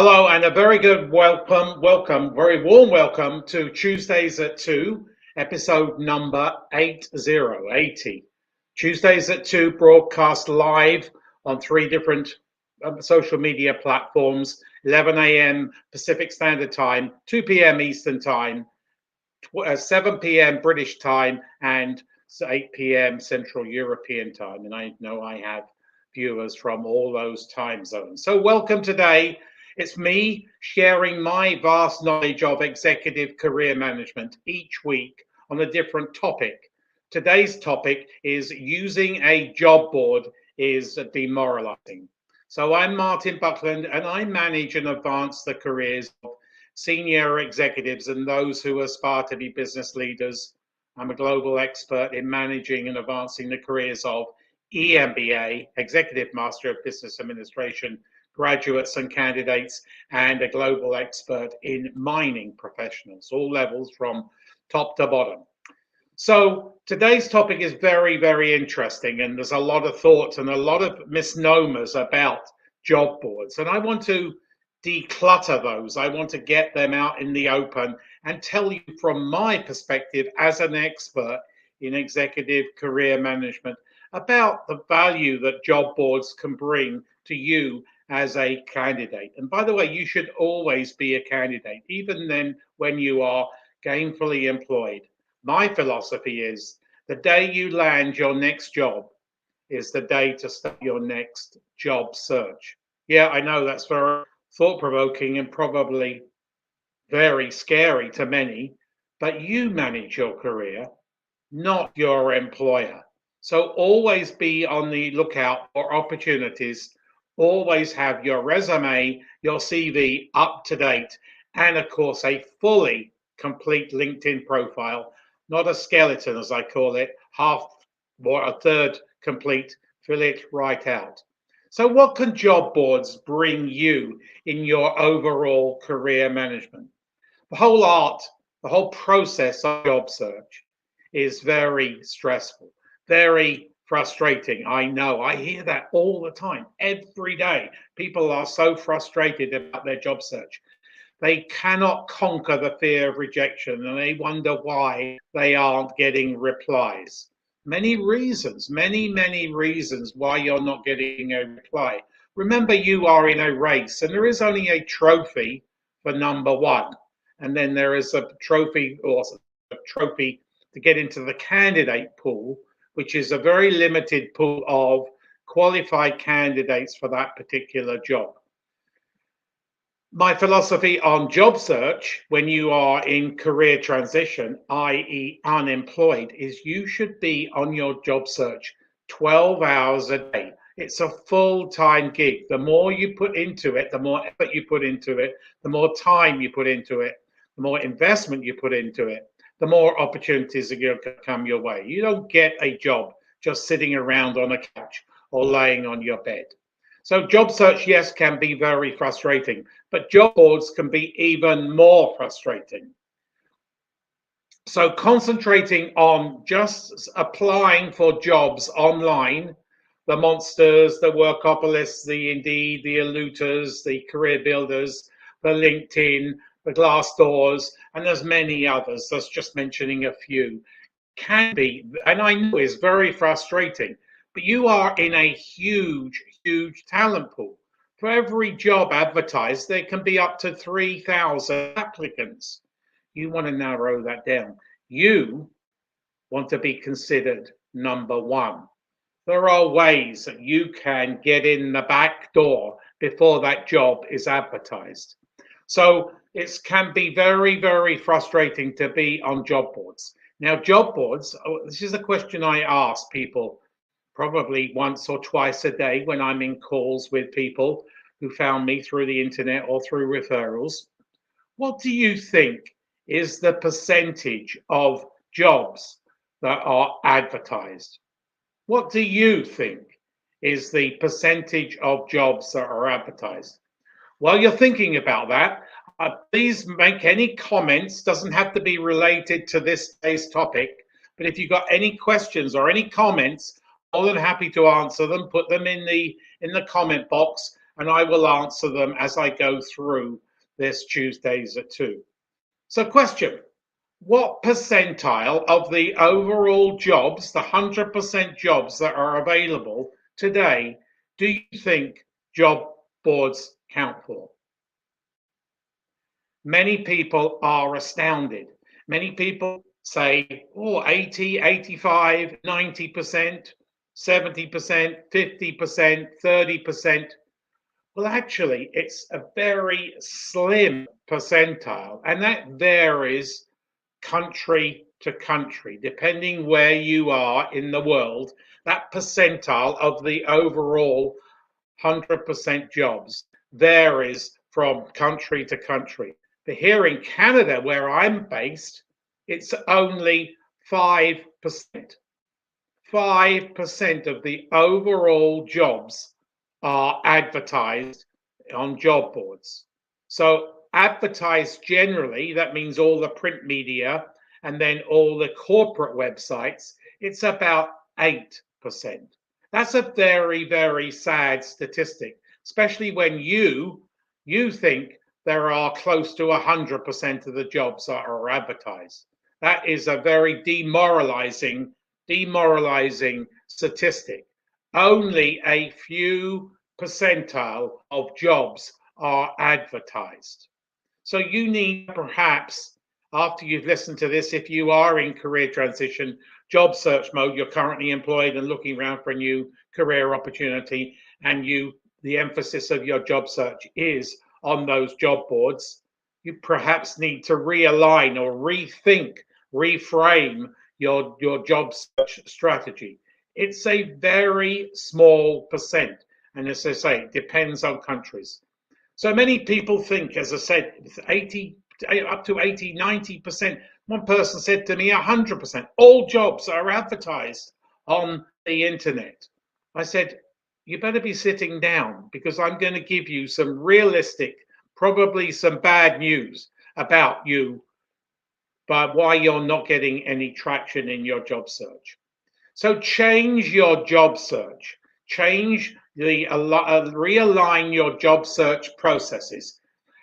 Hello and a very good very warm welcome to Tuesdays at 2, episode number 80. Tuesdays at 2 broadcast live on three different social media platforms, 11 a.m. Pacific Standard Time, 2 p.m. Eastern Time, 7 p.m. British Time, and 8 p.m. Central European Time. And I know I have viewers from all those time zones. So welcome today. It's me sharing my vast knowledge of executive career management each week on a different topic. Today's topic is using a job board is demoralizing. So I'm Martin Buckland and I manage and advance the careers of senior executives and those who aspire to be business leaders. I'm a global expert in managing and advancing the careers of EMBA, Executive Master of Business Administration, graduates and candidates, and a global expert in mining professionals, all levels from top to bottom. So today's topic is very, very interesting, and there's a lot of thoughts and a lot of misnomers about job boards. And I want to declutter those. I want to get them out in the open and tell you from my perspective as an expert in executive career management about the value that job boards can bring to you as a candidate. And by the way, you should always be a candidate, even then when you are gainfully employed. My philosophy is the day you land your next job is the day to start your next job search. Yeah, I know that's very thought-provoking and probably very scary to many, but you manage your career, not your employer. So always be on the lookout for opportunities. Always have your resume, your CV up to date, and of course, a fully complete LinkedIn profile, not a skeleton, as I call it, half or a third complete, fill it right out. So what can job boards bring you in your overall career management? The whole art, the whole process of job search is very stressful, very frustrating. I know, I hear that all the time, every day. People are so frustrated about their job search. They cannot conquer the fear of rejection and they wonder why they aren't getting replies. Many reasons, many reasons why you're not getting a reply. Remember, you are in a race and there is only a trophy for number one. And then there is a trophy to get into the candidate pool, which is a very limited pool of qualified candidates for that particular job. My philosophy on job search when you are in career transition, i.e. unemployed, is you should be on your job search 12 hours a day. It's a full-time gig. The more you put into it, the more effort you put into it, the more time you put into it, the more investment you put into it, the more opportunities are going to come your way. You don't get a job just sitting around on a couch or laying on your bed. So job search, yes, can be very frustrating, but job boards can be even more frustrating. So concentrating on just applying for jobs online, the Monsters, the Workopolists, the Indeed, the Eluters, the Career Builders, the LinkedIn, the Glassdoors, and there's many others, that's just mentioning a few, can be, and I know is very frustrating, but you are in a huge talent pool. For every job advertised, there can be up to 3,000 applicants. You want to narrow that down. You want to be considered number one. There are ways that you can get in the back door before that job is advertised. So it can be very frustrating to be on job boards. Now, job boards, this is a question I ask people probably once or twice a day when I'm in calls with people who found me through the internet or through referrals. What do you think is the percentage of jobs that are advertised? What do you think is the percentage of jobs that are advertised? While you're thinking about that, please make any comments. Doesn't have to be related to this day's topic, but if you've got any questions or any comments, more than happy to answer them. Put them in the comment box, and I will answer them as I go through this Tuesdays at 2. So question, what percentile of the overall jobs, the 100% jobs that are available today, do you think job boards count for? Many people are astounded. Many people say, oh, 80, 85, 90%, 70%, 50%, 30%. Well, actually, it's a very slim percentile, and that varies country to country, depending where you are in the world. That percentile of the overall 100% jobs varies from country to country. But here in Canada, where I'm based, it's only 5%. 5% of the overall jobs are advertised on job boards. So advertised generally, that means all the print media and then all the corporate websites, it's about 8%. That's a very, very sad statistic, especially when you think there are close to 100% of the jobs that are advertised. That is a very demoralizing statistic. Only a few percentile of jobs are advertised. So you need perhaps, after you've listened to this, if you are in career transition, job search mode, you're currently employed and looking around for a new career opportunity, and the emphasis of your job search is on those job boards, you perhaps need to realign or rethink, reframe your job search strategy. It's a very small percent, and as I say, it depends on countries. So many people think, as I said, 80 up to 80, 90%. One person said to me 100%. All jobs are advertised on the internet. I said, you better be sitting down, because I'm going to give you some realistic, probably some bad news about you, but why you're not getting any traction in your job search. So change your job search. Realign your job search processes.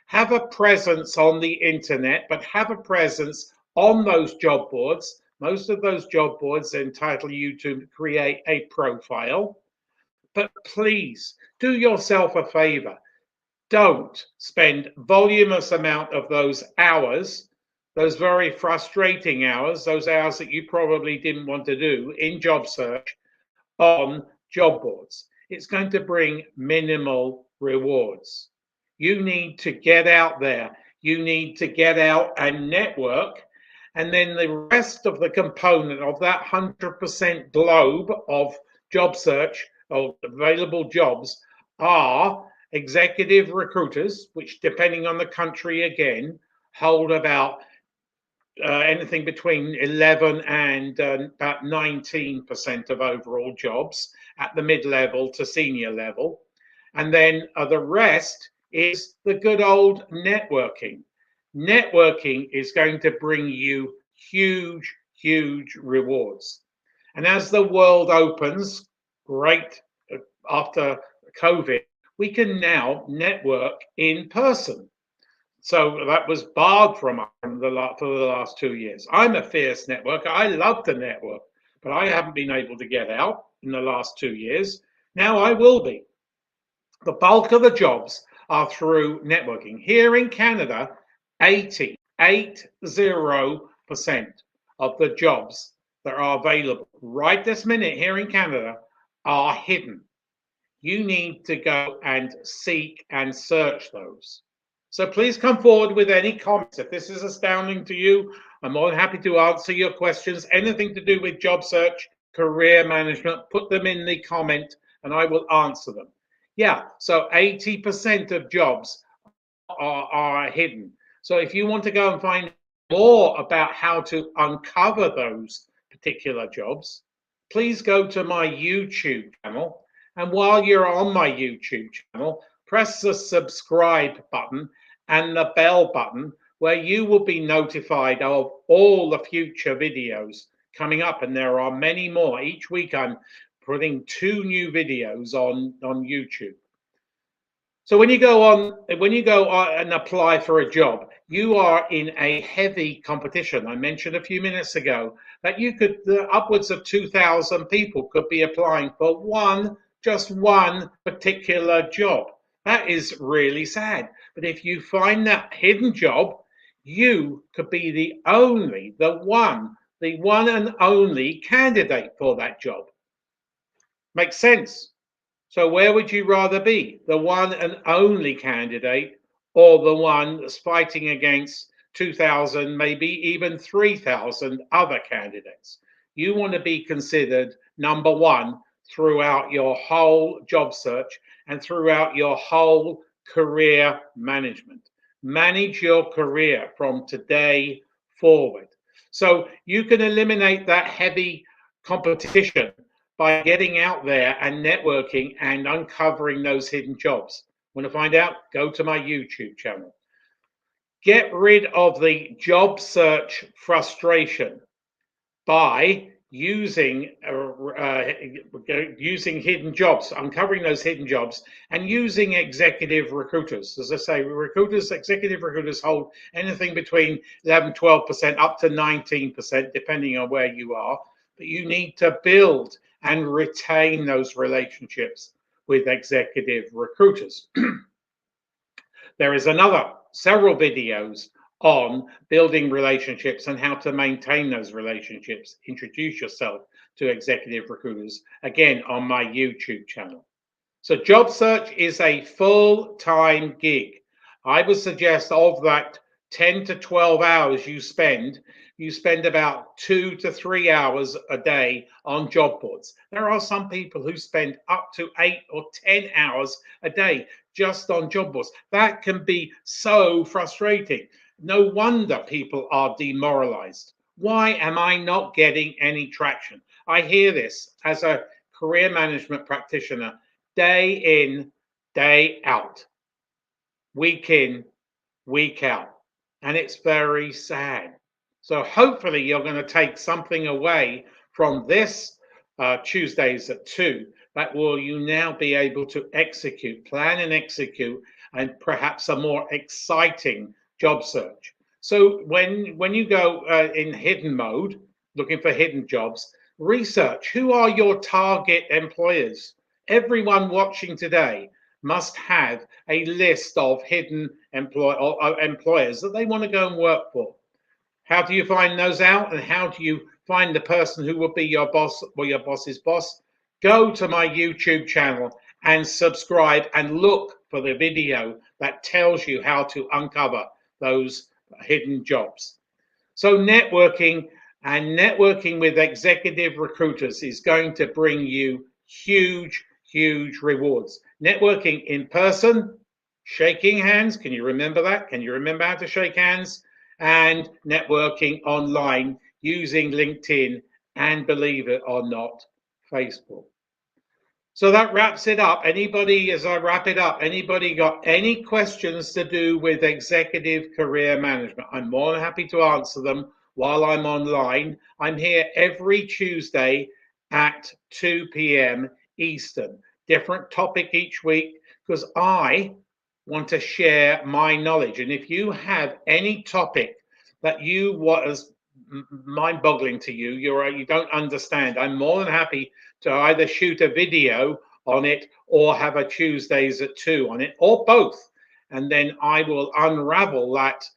Have a presence on the internet, but have a presence on those job boards. Most of those job boards entitle you to create a profile. But please do yourself a favor. Don't spend voluminous amount of those hours, those very frustrating hours, those hours that you probably didn't want to do in job search on job boards. It's going to bring minimal rewards. You need to get out there. You need to get out and network. And then the rest of the component of that 100% globe of job search, of available jobs, are executive recruiters, which, depending on the country again, hold about anything between 11 and about 19% of overall jobs at the mid-level to senior level. And then the rest is the good old networking. Networking is going to bring you huge, huge rewards. And as the world opens, great, after COVID, we can now network in person. So that was barred from us for the last 2 years. I'm a fierce networker. I love to network, but I haven't been able to get out in the last 2 years. Now I will be. The bulk of the jobs are through networking. Here in Canada, 80% of the jobs that are available right this minute here in Canada are hidden. You need to go and seek and search those. So please come forward with any comments. If this is astounding to you, I'm more than happy to answer your questions. Anything to do with job search, career management, put them in the comment and I will answer them. Yeah, so 80% of jobs are hidden. So if you want to go and find more about how to uncover those particular jobs, please go to my YouTube channel. And while you're on my YouTube channel, press the subscribe button and the bell button, where you will be notified of all the future videos coming up. And there are many more. Each week I'm putting 2 new videos on YouTube. So when you go on and apply for a job, you are in a heavy competition. I mentioned a few minutes ago that upwards of 2,000 people could be applying for just one particular job. That is really sad. But if you find that hidden job, you could be the one and only candidate for that job. Makes sense. So where would you rather be? The one and only candidate, or the one that's fighting against 2,000, maybe even 3,000 other candidates? You want to be considered number one throughout your whole job search and throughout your whole career management. Manage your career from today forward. So you can eliminate that heavy competition by getting out there and networking and uncovering those hidden jobs. Want to find out? Go to my YouTube channel. Get rid of the job search frustration by using hidden jobs, uncovering those hidden jobs, and using executive recruiters. As I say, executive recruiters hold anything between 11, 12% up to 19%, depending on where you are. But you need to build and retain those relationships with executive recruiters. There is several videos on building relationships and how to maintain those relationships. Introduce yourself to executive recruiters, again, on my YouTube channel. So job search is a full-time gig. I would suggest of that 10 to 12 hours you spend about 2 to 3 hours a day on job boards. There are some people who spend up to 8 or 10 hours a day just on job boards. That can be so frustrating. No wonder people are demoralized. Why am I not getting any traction? I hear this as a career management practitioner day in, day out, week in, week out. And it's very sad. So hopefully you're going to take something away from this Tuesdays at 2 that will you now be able to plan and execute, and perhaps a more exciting job search. So when you go in hidden mode, looking for hidden jobs, research who are your target employers. Everyone watching today must have a list of hidden employers that they want to go and work for. How do you find those out, and how do you find the person who will be your boss or your boss's boss? Go to my YouTube channel and subscribe and look for the video that tells you how to uncover those hidden jobs. So networking with executive recruiters is going to bring you huge rewards. Networking in person, shaking hands. Can you remember that? Can you remember how to shake hands? And networking online using LinkedIn and, believe it or not, Facebook. So that wraps it up. As I wrap it up, anybody got any questions to do with executive career management? I'm more than happy to answer them while I'm online. I'm here every Tuesday at 2 p.m. Eastern. Different topic each week, because I want to share my knowledge. And if you have any topic that was mind-boggling to you, you don't understand, I'm more than happy to either shoot a video on it or have a Tuesdays at 2 on it, or both. And then I will unravel that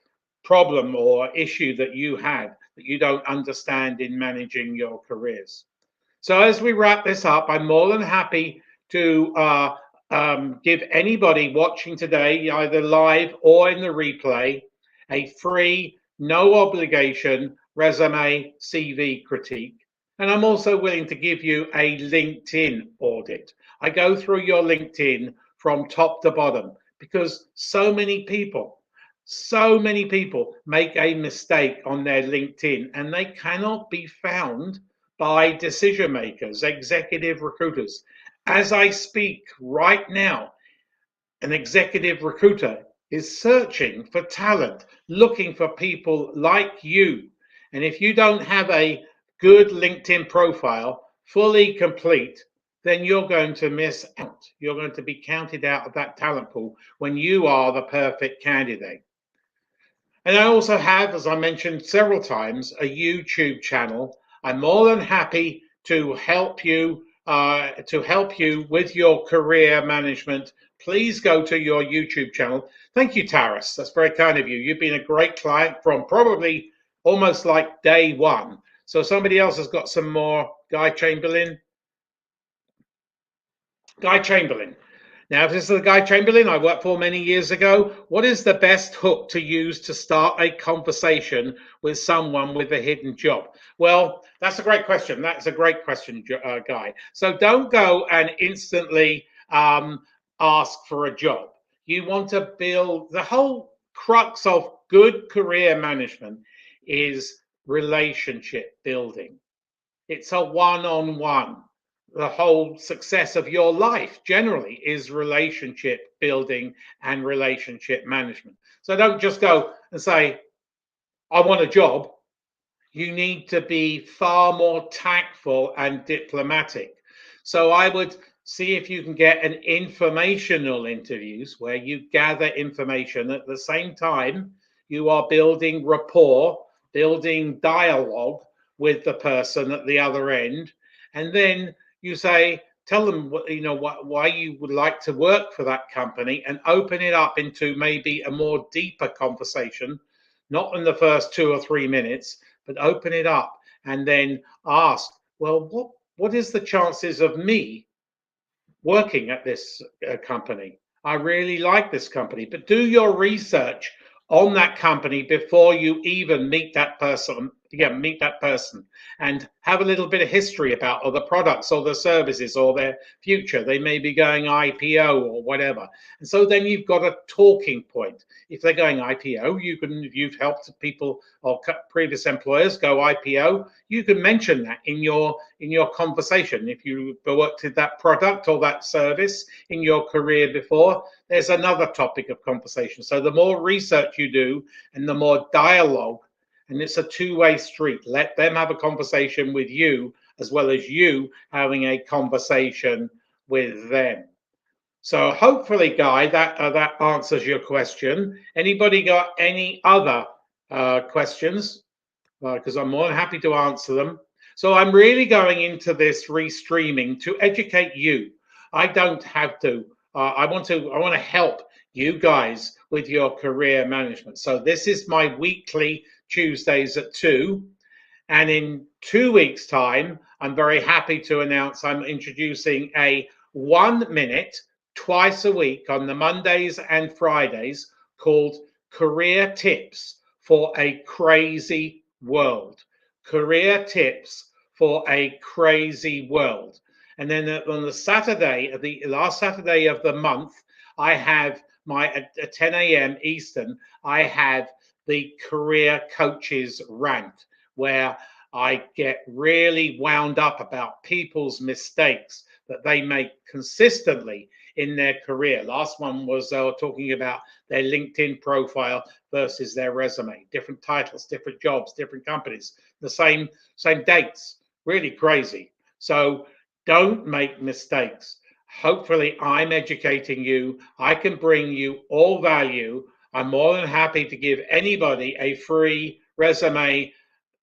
problem or issue that you have that you don't understand in managing your careers. So as we wrap this up, I'm more than happy to give anybody watching today, either live or in the replay, a free, no obligation resume CV critique. And I'm also willing to give you a LinkedIn audit. I go through your LinkedIn from top to bottom, because so many people make a mistake on their LinkedIn, and they cannot be found by decision makers, executive recruiters. As I speak right now, an executive recruiter is searching for talent, looking for people like you. And if you don't have a good LinkedIn profile, fully complete, then you're going to miss out. You're going to be counted out of that talent pool when you are the perfect candidate. And I also have, as I mentioned several times, a YouTube channel. I'm more than happy to help you with your career management. Please go to your YouTube channel. Thank you, Taras. That's very kind of you. You've been a great client from probably almost like day one. So somebody else has got some more. Guy Chamberlain. Guy Chamberlain. Now, if this is the Guy Chamberlain I worked for many years ago, what is the best hook to use to start a conversation with someone with a hidden job? Well, that's a great question. That's a great question, Guy. So don't go and instantly ask for a job. You want to build the whole crux of good career management is relationship building. It's a one-on-one. The whole success of your life generally is relationship building and relationship management. So don't just go and say, I want a job. You need to be far more tactful and diplomatic. So I would see if you can get an informational interviews where you gather information at the same time you are building rapport, building dialogue with the person at the other end, and then you say, tell them why you would like to work for that company, and open it up into maybe a more deeper conversation, not in the first 2 or 3 minutes, but open it up and then ask, well, what is the chances of me working at this company? I really like this company, but do your research on that company before you even meet that person. Meet that person and have a little bit of history about other products or the services or their future. They may be going IPO or whatever. And so then you've got a talking point. If they're going IPO, you've helped people or previous employers go IPO. You can mention that in your conversation. If you worked with that product or that service in your career before, there's another topic of conversation. So the more research you do and the more dialogue, and it's a two-way street. Let them have a conversation with you as well as you having a conversation with them. So hopefully, Guy, that answers your question. Anybody got any other questions? Because I'm more than happy to answer them. So I'm really going into this restreaming to educate you. I don't have to. I want to help you guys with your career management. So this is my weekly Tuesdays at 2. And in 2 weeks' time, I'm very happy to announce I'm introducing a 1 minute twice a week on the Mondays and Fridays called Career Tips for a Crazy World. Career Tips for a Crazy World. And then on the Saturday, the last Saturday of the month, I have at 10 a.m. Eastern, I have the Career Coaches Rant, where I get really wound up about people's mistakes that they make consistently in their career. Last one was talking about their LinkedIn profile versus their resume, different titles, different jobs, different companies, the same dates, really crazy. So don't make mistakes. Hopefully I'm educating you. I can bring you all value. I'm more than happy to give anybody a free resume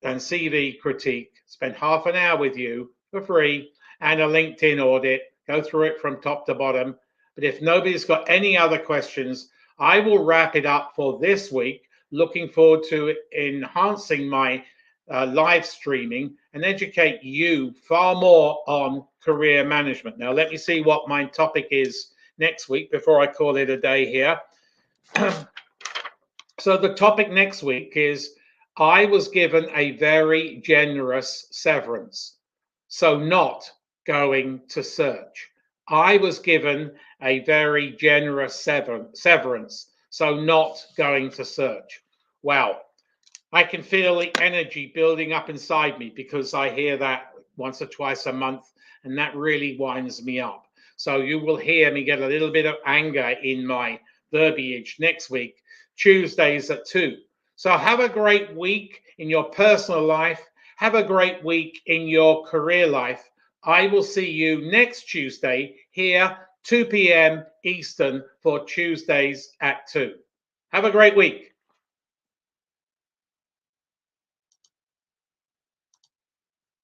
and CV critique, spend half an hour with you for free, and a LinkedIn audit, go through it from top to bottom. But if nobody's got any other questions, I will wrap it up for this week. Looking forward to enhancing my live streaming and educate you far more on career management. Now, let me see what my topic is next week before I call it a day here. So the topic next week is I was given a very generous severance, so not going to search. I was given a very generous severance, so not going to search. Wow. I can feel the energy building up inside me because I hear that once or twice a month, and that really winds me up. So you will hear me get a little bit of anger in my verbiage next week, Tuesdays at 2. So have a great week in your personal life. Have a great week in your career life. I will see you next Tuesday here, 2 p.m. Eastern, for Tuesdays at 2. Have a great week.